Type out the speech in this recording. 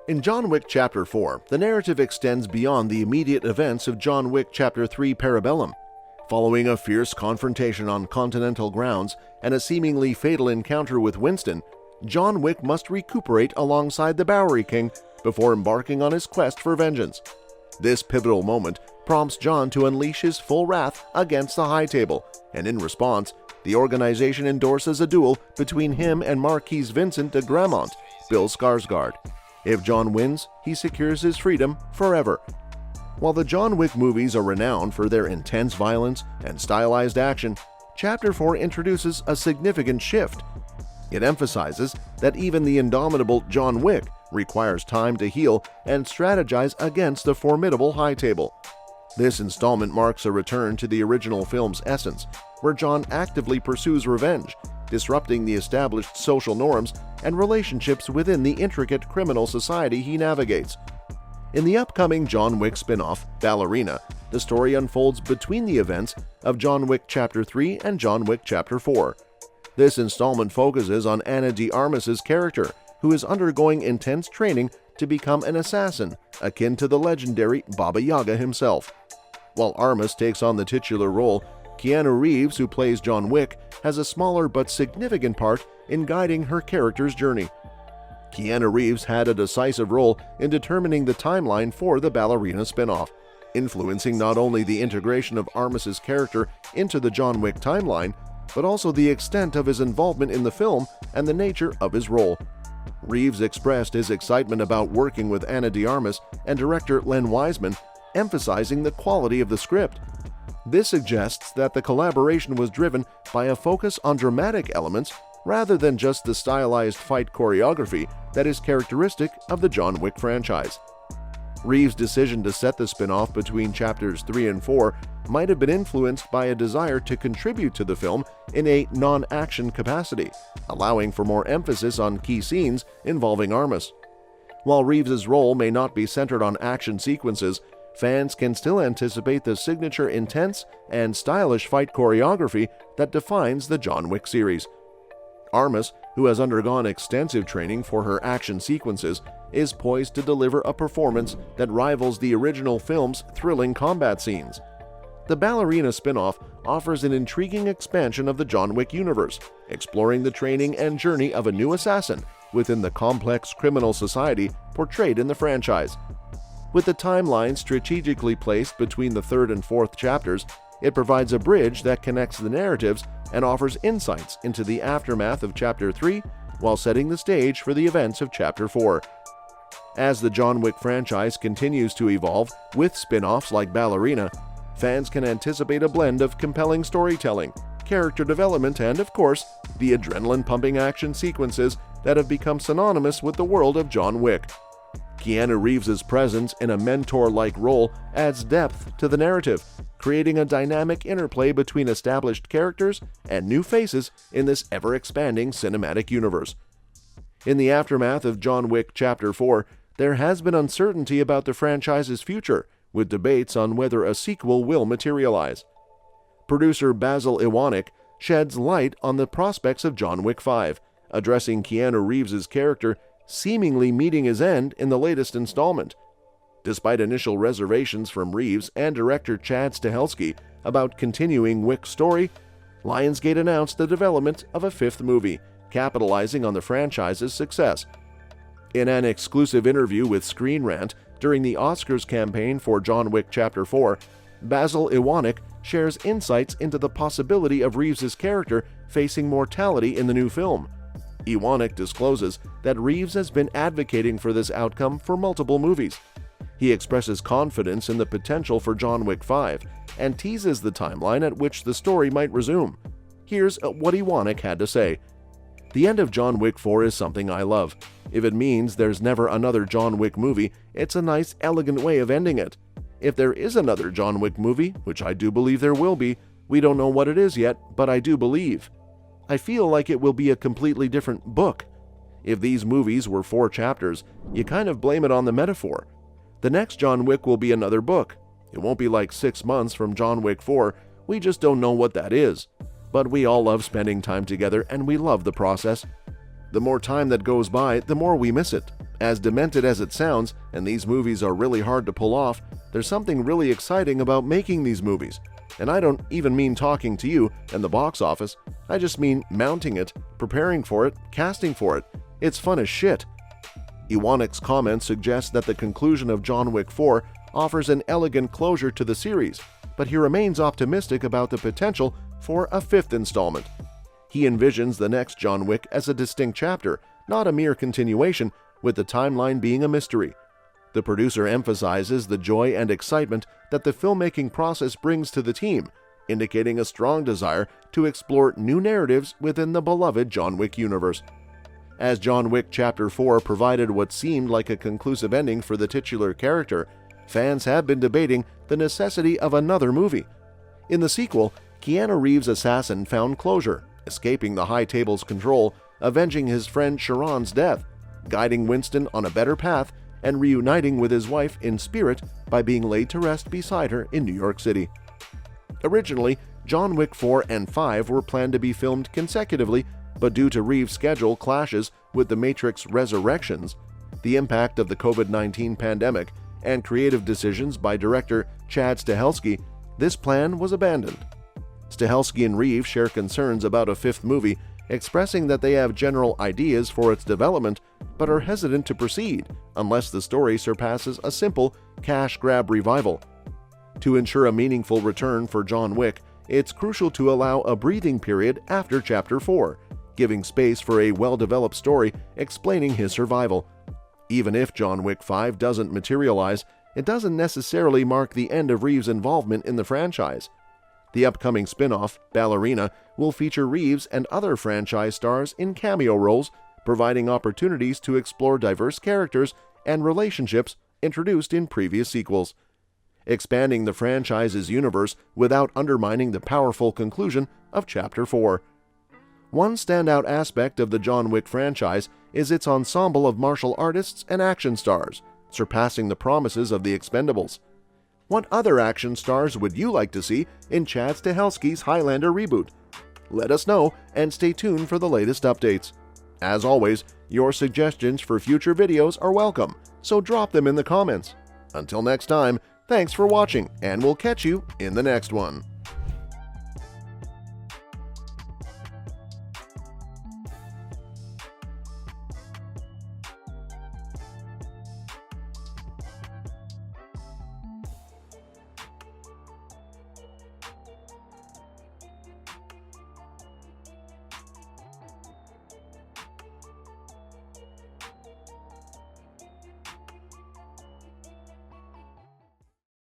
In John Wick Chapter 4, the narrative extends beyond the immediate events of John Wick Chapter 3 Parabellum. Following a fierce confrontation on continental grounds and a seemingly fatal encounter with Winston, John Wick must recuperate alongside the Bowery King before embarking on his quest for vengeance. This pivotal moment prompts John to unleash his full wrath against the High Table, and in response, the organization endorses a duel between him and Marquis Vincent de Gramont, Bill Skarsgård. If John wins, he secures his freedom forever. While the John Wick movies are renowned for their intense violence and stylized action, Chapter 4 introduces a significant shift. It emphasizes that even the indomitable John Wick requires time to heal and strategize against the formidable High Table. This installment marks a return to the original film's essence, where John actively pursues revenge, disrupting the established social norms and relationships within the intricate criminal society he navigates. In the upcoming John Wick spin-off, Ballerina, the story unfolds between the events of John Wick Chapter 3 and John Wick Chapter 4. This installment focuses on Ana de Armas's character, who is undergoing intense training to become an assassin, akin to the legendary Baba Yaga himself. While Armas takes on the titular role, Keanu Reeves, who plays John Wick, has a smaller but significant part in guiding her character's journey. Keanu Reeves had a decisive role in determining the timeline for the Ballerina spin-off, influencing not only the integration of Armas's character into the John Wick timeline, but also the extent of his involvement in the film and the nature of his role. Reeves expressed his excitement about working with Ana de Armas and director Len Wiseman, emphasizing the quality of the script. This suggests that the collaboration was driven by a focus on dramatic elements rather than just the stylized fight choreography that is characteristic of the John Wick franchise. Reeves' decision to set the spin-off between Chapters 3 and 4 might have been influenced by a desire to contribute to the film in a non-action capacity, allowing for more emphasis on key scenes involving Armas. While Reeves' role may not be centered on action sequences, fans can still anticipate the signature intense and stylish fight choreography that defines the John Wick series. Armas, who has undergone extensive training for her action sequences, is poised to deliver a performance that rivals the original film's thrilling combat scenes. The Ballerina spin-off offers an intriguing expansion of the John Wick universe, exploring the training and journey of a new assassin within the complex criminal society portrayed in the franchise. With the timeline strategically placed between the third and fourth chapters, it provides a bridge that connects the narratives and offers insights into the aftermath of Chapter 3 while setting the stage for the events of Chapter 4. As the John Wick franchise continues to evolve with spin-offs like Ballerina, fans can anticipate a blend of compelling storytelling, character development, and, of course, the adrenaline-pumping action sequences that have become synonymous with the world of John Wick. Keanu Reeves' presence in a mentor-like role adds depth to the narrative, creating a dynamic interplay between established characters and new faces in this ever-expanding cinematic universe. In the aftermath of John Wick Chapter 4, there has been uncertainty about the franchise's future, with debates on whether a sequel will materialize. Producer Basil Iwanek sheds light on the prospects of John Wick 5, addressing Keanu Reeves' character seemingly meeting his end in the latest installment. Despite initial reservations from Reeves and director Chad Stahelski about continuing Wick's story, Lionsgate announced the development of a fifth movie, capitalizing on the franchise's success. In an exclusive interview with Screen Rant during the Oscars campaign for John Wick Chapter 4, Basil Iwanek shares insights into the possibility of Reeves' character facing mortality in the new film. Iwanek discloses that Reeves has been advocating for this outcome for multiple movies. He expresses confidence in the potential for John Wick 5 and teases the timeline at which the story might resume. Here's what Iwanek had to say. "The end of John Wick 4 is something I love. If it means there's never another John Wick movie, it's a nice, elegant way of ending it. If there is another John Wick movie, which I do believe there will be, we don't know what it is yet, but I do believe. I feel like it will be a completely different book. If these movies were 4 chapters, you kind of blame it on the metaphor. The next John Wick will be another book. It won't be like 6 months from John Wick 4, we just don't know what that is. But we all love spending time together and we love the process. The more time that goes by, the more we miss it. As demented as it sounds, and these movies are really hard to pull off, there's something really exciting about making these movies. And I don't even mean talking to you and the box office, I just mean mounting it, preparing for it, casting for it. It's fun as shit. Ewanix's comment suggests that the conclusion of John Wick 4 offers an elegant closure to the series, but he remains optimistic about the potential for a fifth installment. He envisions the next John Wick as a distinct chapter, not a mere continuation, with the timeline being a mystery. The producer emphasizes the joy and excitement that the filmmaking process brings to the team, indicating a strong desire to explore new narratives within the beloved John Wick universe. As John Wick Chapter 4 provided what seemed like a conclusive ending for the titular character, fans have been debating the necessity of another movie. In the sequel, Keanu Reeves' assassin found closure, escaping the High Table's control, avenging his friend Sharon's death, guiding Winston on a better path, and reuniting with his wife in spirit by being laid to rest beside her in New York City. Originally, John Wick 4 and 5 were planned to be filmed consecutively, but due to Reeves' schedule clashes with The Matrix Resurrections, the impact of the COVID-19 pandemic, and creative decisions by director Chad Stahelski, this plan was abandoned. Stahelski and Reeves share concerns about a fifth movie, expressing that they have general ideas for its development but are hesitant to proceed unless the story surpasses a simple cash grab revival. To ensure a meaningful return for John Wick, it's crucial to allow a breathing period after Chapter 4, giving space for a well-developed story explaining his survival. Even if John Wick 5 doesn't materialize, it doesn't necessarily mark the end of Reeves' involvement in the franchise. The upcoming spin-off, Ballerina, will feature Reeves and other franchise stars in cameo roles, providing opportunities to explore diverse characters and relationships introduced in previous sequels, expanding the franchise's universe without undermining the powerful conclusion of Chapter 4. One standout aspect of the John Wick franchise is its ensemble of martial artists and action stars, surpassing the promises of the Expendables. What other action stars would you like to see in Chad Stahelski's Highlander reboot? Let us know and stay tuned for the latest updates. As always, your suggestions for future videos are welcome, so drop them in the comments. Until next time, thanks for watching, and we'll catch you in the next one.